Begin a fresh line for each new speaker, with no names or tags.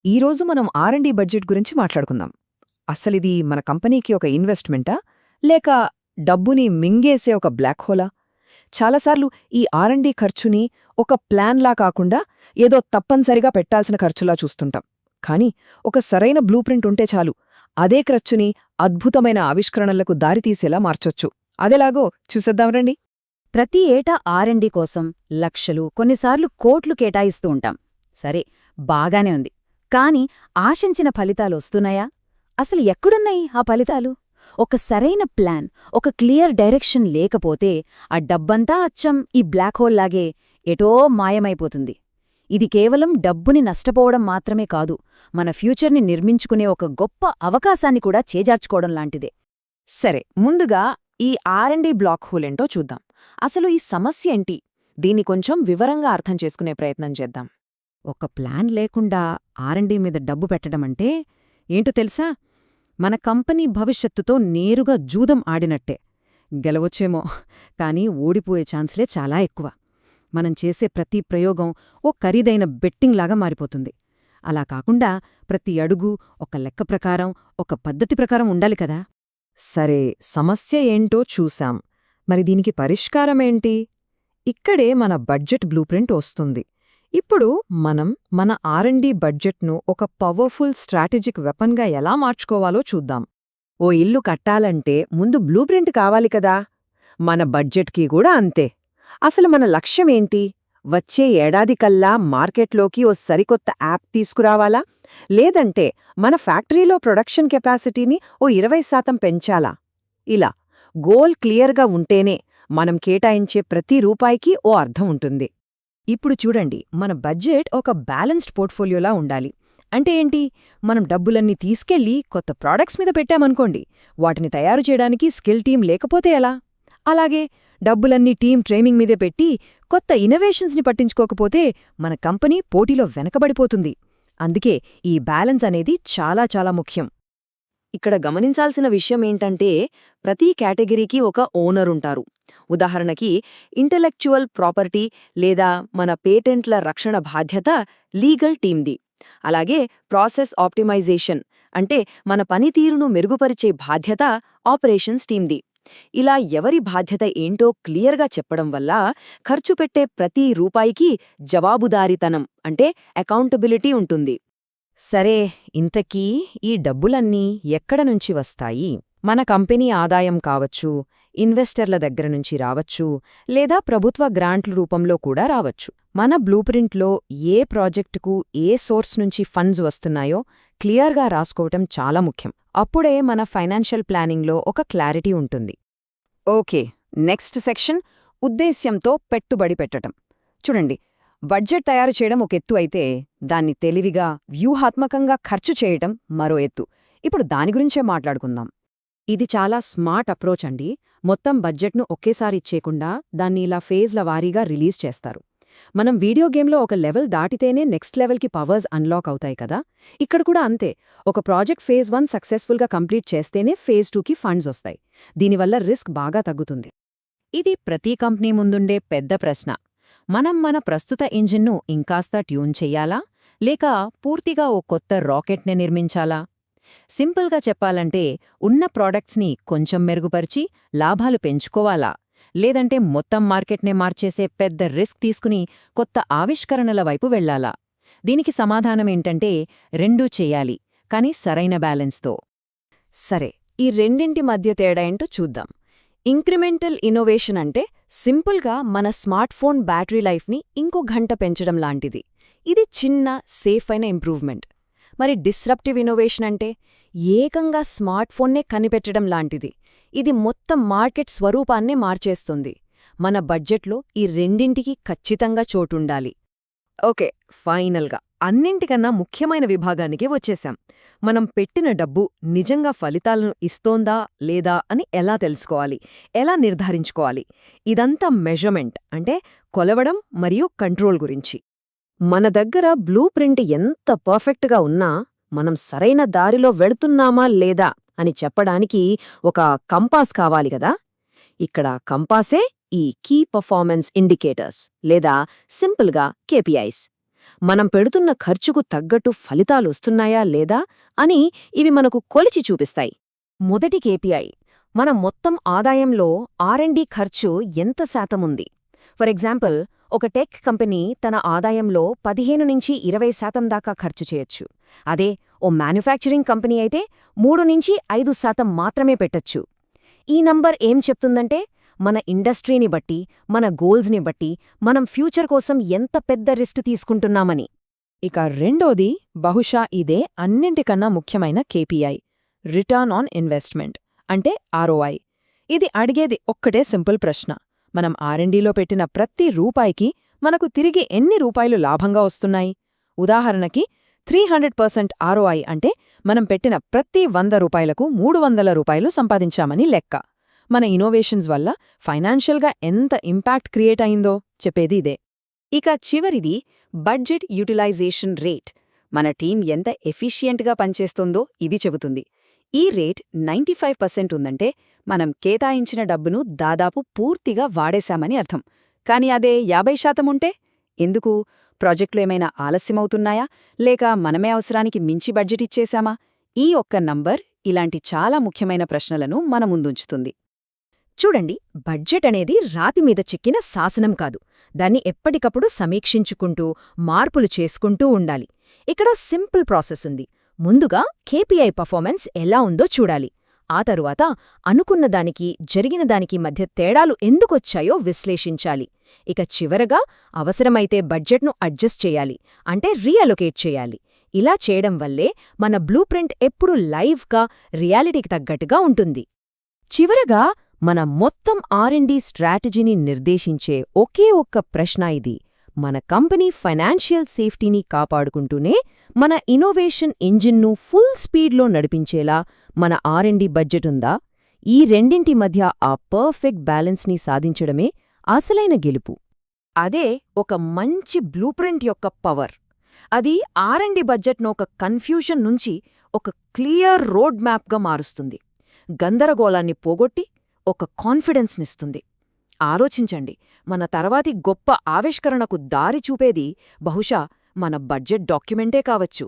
ఈరోజు మనం ఆర్&డి బడ్జెట్ గురించి మాట్లాడుకుందాం. అసలిది మన కంపెనీకి ఒక ఇన్వెస్ట్మెంటా లేక డబ్బుని మింగేసే ఒక బ్లాక్ హోలా? చాలాసార్లు ఈ ఆర్&డి ఖర్చుని ఒక ప్లాన్లా కాకుండా ఏదో తప్పనిసరిగా పెట్టాల్సిన ఖర్చులా చూస్తుంటాం. కానీ ఒక సరైన బ్లూ ప్రింట్ ఉంటే చాలు, అదే ఖర్చుని అద్భుతమైన ఆవిష్కరణలకు దారితీసేలా మార్చొచ్చు. అదెలాగో చూసేద్దాం రండి.
ప్రతి ఏటా ఆర్&డి కోసం లక్షలు, కొన్నిసార్లు కోట్లు కేటాయిస్తూ ఉంటాం. సరే, బాగానే ఉంది. కాని ఆశించిన ఫలితాలొస్తున్నాయా? అసలు ఎక్కడున్నాయి ఆ ఫలితాలు? ఒక సరైన ప్లాన్, ఒక క్లియర్ డైరెక్షన్ లేకపోతే ఆ డబ్బంతా అచ్చం ఈ బ్లాక్ హోల్లాగే ఎటో మాయమైపోతుంది. ఇది కేవలం డబ్బుని నష్టపోవడం మాత్రమే కాదు, మన ఫ్యూచర్ని నిర్మించుకునే ఒక గొప్ప అవకాశాన్ని కూడా చేజార్చుకోవడం లాంటిదే.
సరే, ముందుగా ఈ ఆర్&డి బ్లాక్ హోల్ ఏంటో చూద్దాం. అసలు ఈ సమస్య ఏంటి? దీన్ని కొంచెం వివరంగా అర్థం చేసుకునే ప్రయత్నం చేద్దాం.
ఒక ప్లాన్ లేకుండా ఆర్&డి మీద డబ్బు పెట్టడమంటే ఏంటో తెలుసా? మన కంపెనీ భవిష్యత్తుతో నేరుగా జూదం ఆడినట్టే. గెలవచ్చేమో, కానీ ఓడిపోయే ఛాన్స్లే చాలా ఎక్కువ. మనం చేసే ప్రతి ప్రయోగం ఓ ఖరీదైన బెట్టింగ్లాగా మారిపోతుంది. అలా కాకుండా ప్రతి అడుగు ఒక లెక్క ప్రకారం, ఒక పద్ధతి ప్రకారం ఉండాలి కదా.
సరే, సమస్య ఏంటో చూశాం. మరి దీనికి పరిష్కారమేంటి? ఇక్కడే మన బడ్జెట్ బ్లూప్రింట్ వస్తుంది. ఇప్పుడు మనం మన ఆర్&డి బడ్జెట్ను ఒక పవర్ఫుల్ స్ట్రాటజిక్ వెపన్గా ఎలా మార్చుకోవాలో చూద్దాం. ఓ ఇల్లు కట్టాలంటే ముందు బ్లూప్రింట్ కావాలి కదా. మన బడ్జెట్కి కూడా అంతే. అసలు మన లక్ష్యమేంటి? వచ్చే ఏడాదికల్లా మార్కెట్లోకి ఓ సరికొత్త యాప్ తీసుకురావాలా, లేదంటే మన ఫ్యాక్టరీలో ప్రొడక్షన్ కెపాసిటీని ఓ 20% పెంచాలా? ఇలా గోల్ క్లియర్గా ఉంటేనే మనం కేటాయించే ప్రతి రూపాయికి ఓ అర్థం ఉంటుంది. ఇప్పుడు చూడండి, మన బడ్జెట్ ఒక బ్యాలెన్స్డ్ పోర్ట్ఫోలియోలా ఉండాలి. అంటే ఏంటి? మనం డబ్బులన్నీ తీసుకెళ్లి కొత్త ప్రాడక్ట్స్ మీద పెట్టామనుకోండి, వాటిని తయారు చేయడానికి స్కిల్ టీం లేకపోతే ఎలా? అలాగే డబ్బులన్నీ టీం ట్రైనింగ్ మీదే పెట్టి కొత్త ఇన్నోవేషన్స్ని పట్టించుకోకపోతే మన కంపెనీ పోటీలో వెనకబడిపోతుంది. అందుకే ఈ బ్యాలెన్స్ అనేది చాలా చాలా ముఖ్యం. ఇక్కడ గమనించాల్సిన విషయమేంటంటే, ప్రతి కేటగిరీకి ఒక ఓనరుంటారు. ఉదాహరణకి ఇంటెలెక్చువల్ ప్రాపర్టీ లేదా మన పేటెంట్ల రక్షణ బాధ్యత లీగల్ టీమ్ది. అలాగే ప్రాసెస్ ఆప్టిమైజేషన్ అంటే మన పనితీరును మెరుగుపరిచే బాధ్యత ఆపరేషన్స్ టీమ్ది. ఇలా ఎవరి బాధ్యత ఏంటో క్లియర్గా చెప్పడం వల్ల ఖర్చు పెట్టే ప్రతి రూపాయికి జవాబుదారీతనం అంటే అకౌంటబిలిటీ ఉంటుంది. సరే, ఇంతకీ ఈ డబ్బులన్నీ ఎక్కడ నుంచి వస్తాయి? మన కంపెనీ ఆదాయం కావచ్చు, ఇన్వెస్టర్ల దగ్గరనుంచి రావచ్చు, లేదా ప్రభుత్వ గ్రాంట్ల రూపంలో కూడా రావచ్చు. మన బ్లూప్రింట్లో ఏ ప్రాజెక్టుకు ఏ సోర్స్ నుంచి ఫండ్స్ వస్తున్నాయో క్లియర్గా రాసుకోవటం చాలా ముఖ్యం. అప్పుడే మన ఫైనాన్షియల్ ప్లానింగ్లో ఒక క్లారిటీ ఉంటుంది. ఓకే, నెక్స్ట్ సెక్షన్ ఉద్దేశ్యంతో పెట్టుబడి పెట్టటం. చూడండి, బడ్జెట్ తయారు చేయడం ఒక ఎత్తు అయితే, దాన్ని తెలివిగా, వ్యూహాత్మకంగా ఖర్చు చేయటం మరో ఎత్తు. ఇప్పుడు దాని గురించే మాట్లాడుకుందాం. ఇది చాలా స్మార్ట్ అప్రోచ్ అండి. మొత్తం బడ్జెట్ను ఒకేసారి ఇచ్చేయకుండా దాన్ని ఇలా ఫేజ్ల వారీగా రిలీజ్ చేస్తారు. మనం వీడియో గేమ్లో ఒక లెవెల్ దాటితేనే నెక్స్ట్ లెవెల్కి పవర్స్ అన్లాక్ అవుతాయి కదా. ఇక్కడ కూడా అంతే. ఒక ప్రాజెక్ట్ ఫేజ్ 1 సక్సెస్ఫుల్గా కంప్లీట్ చేస్తేనే ఫేజ్ 2కి ఫండ్స్ వస్తాయి. దీనివల్ల రిస్క్ బాగా తగ్గుతుంది. ఇది ప్రతి కంపెనీ ముందుండే పెద్ద ప్రశ్న. మనం మన ప్రస్తుత ఇంజిన్ను ఇంకాస్త ట్యూన్ చెయ్యాలా, లేక పూర్తిగా ఓ కొత్త రాకెట్నే నిర్మించాలా? సింపుల్గా చెప్పాలంటే, ఉన్న ప్రాడక్ట్స్ని కొంచెం మెరుగుపరిచి లాభాలు పెంచుకోవాలా, లేదంటే మొత్తం మార్కెట్నే మార్చేసే పెద్ద రిస్క్ తీసుకుని కొత్త ఆవిష్కరణల వైపు వెళ్లాలా? దీనికి సమాధానమేంటంటే, రెండూ చెయ్యాలి, కానీ సరైన బ్యాలెన్స్తో. సరే, ఈ రెండింటి మధ్య తేడా ఏంటో చూద్దాం. ఇంక్రిమెంటల్ ఇన్నోవేషన్ అంటే సింపుల్గా మన స్మార్ట్ ఫోన్ బ్యాటరీ లైఫ్ని ఇంకో గంట పెంచడం లాంటిది. ఇది చిన్న, సేఫ్ అయిన ఇంప్రూవ్మెంట్. మరి డిస్రప్టివ్ ఇన్నోవేషన్ అంటే ఏకంగా స్మార్ట్ ఫోన్నే కనిపెట్టడం లాంటిది. ఇది మొత్తం మార్కెట్ స్వరూపాన్నే మార్చేస్తుంది. మన బడ్జెట్లో ఈ రెండింటికి ఖచ్చితంగా చోటుండాలి. ఓకే, ఫైనల్గా అన్నింటికన్నా ముఖ్యమైన విభాగానికి వచ్చేశాం. మనం పెట్టిన డబ్బు నిజంగా ఫలితాలను ఇస్తోందా లేదా అని ఎలా తెలుసుకోవాలి, ఎలా నిర్ధారించుకోవాలి? ఇదంతా మెజర్మెంట్ అంటే కొలవడం మరియు కంట్రోల్ గురించి. మన దగ్గర బ్లూ ప్రింట్ ఎంత పర్ఫెక్ట్గా ఉన్నా, మనం సరైన దారిలో వెళుతున్నామా లేదా అని చెప్పడానికి ఒక కంపాస్ కావాలి కదా. ఇక్కడ కంపాసే ఈ కీ పర్ఫార్మెన్స్ ఇండికేటర్స్ లేదా సింపుల్గా కేపీఐస్.
మనం పెడుతున్న ఖర్చుకు తగ్గట్టు ఫలితాలొస్తున్నాయా లేదా అని ఇవి మనకు కొలిచి చూపిస్తాయి. మొదటి కేపీఐ మన మొత్తం ఆదాయంలో ఆర్ఎండి ఖర్చు ఎంత శాతముంది. ఫర్ ఎగ్జాంపుల్, ఒక టెక్ కంపెనీ తన ఆదాయంలో 15-20% దాకా ఖర్చు చేయొచ్చు. అదే ఓ మ్యానుఫ్యాక్చరింగ్ కంపెనీ అయితే 3-5% మాత్రమే పెట్టొచ్చు. ఈ నంబర్ ఏం చెప్తుందంటే, మన ఇండస్ట్రీని బట్టి, మన గోల్స్ని బట్టి మనం ఫ్యూచర్ కోసం ఎంత పెద్ద రిస్క్ తీసుకుంటున్నామని.
ఇక రెండోది బహుశా ఇదే అన్నింటికన్నా ముఖ్యమైన కేపీఐ, రిటర్న్ ఆన్ ఇన్వెస్ట్మెంట్ అంటే ROI. ఇది అడిగేది ఒక్కటే సింపుల్ ప్రశ్న. మనం ఆర్ఎండీలో పెట్టిన ప్రతి రూపాయికి మనకు తిరిగి ఎన్ని రూపాయలు లాభంగా వస్తున్నాయి? ఉదాహరణకి 300% ROI అంటే మనం పెట్టిన ప్రతి 100 రూపాయలకు 300 రూపాయలు సంపాదించామని లెక్క. మన ఇన్నోవేషన్స్ వల్ల ఫైనాన్షియల్గా ఎంత ఇంపాక్ట్ క్రియేట్ అయిందో చెప్పేది ఇదే.
ఇక చివరిది బడ్జెట్ యూటిలైజేషన్ రేట్. మన టీం ఎంత ఎఫిషియెంట్గా పనిచేస్తుందో ఇది చెబుతుంది. ఈ రేట్ 95% ఉందంటే మనం కేటాయించిన డబ్బును దాదాపు పూర్తిగా వాడేశామని అర్థం. కాని అదే 50% ఉంటే ఎందుకు? ప్రాజెక్టులు ఏమైనా ఆలస్యమవుతున్నాయా, లేక మనమే అవసరానికి మించి బడ్జెట్ ఇచ్చేశామా? ఈ ఒక్క నంబర్ ఇలాంటి చాలా ముఖ్యమైన ప్రశ్నలను మన ముందుంచుతుంది. చూడండి, బడ్జెట్ అనేది రాతిమీద చిక్కిన శాసనం కాదు. దాన్ని ఎప్పటికప్పుడు సమీక్షించుకుంటూ, మార్పులు చేసుకుంటూ ఉండాలి. ఇక్కడ సింపుల్ ప్రాసెస్ ఉంది. ముందుగా కేపీఐ పర్ఫార్మెన్స్ ఎలా ఉందో చూడాలి. ఆ తరువాత అనుకున్న దానికి, జరిగిన దానికి మధ్య తేడాలు ఎందుకొచ్చాయో విశ్లేషించాలి. ఇక చివరగా అవసరమైతే బడ్జెట్ను అడ్జస్ట్ చేయాలి, అంటే రీఅలొకేట్ చేయాలి. ఇలా చేయడం వల్లే మన బ్లూ ప్రింట్ ఎప్పుడూ లైవ్గా, రియాలిటీకి తగ్గట్టుగా ఉంటుంది. చివరగా మన మొత్తం ఆర్ఎండి స్ట్రాటజీని నిర్దేశించే ఒకే ఒక్క ప్రశ్న ఇది. మన కంపెనీ ఫైనాన్షియల్ సేఫ్టీని కాపాడుకుంటూనే మన ఇన్నోవేషన్ ఇంజిన్ను ఫుల్ స్పీడ్లో నడిపించేలా మన ఆర్ఎండి బడ్జెట్ ఉందా? ఈ రెండింటి మధ్య ఆ పర్ఫెక్ట్ బ్యాలెన్స్ని సాధించడమే అసలైన గెలుపు.
అదే ఒక మంచి బ్లూప్రింట్ యొక్క పవర్. అది ఆర్ఎండి బడ్జెట్ను ఒక కన్ఫ్యూషన్ నుంచి ఒక క్లియర్ రోడ్ మ్యాప్గా మారుస్తుంది. గందరగోళాన్ని పోగొట్టి ఒక కాన్ఫిడెన్స్నిస్తుంది. ఆలోచించండి, మన తర్వాతి గొప్ప ఆవిష్కరణకు దారి చూపేది బహుశా మన బడ్జెట్ డాక్యుమెంటే కావచ్చు.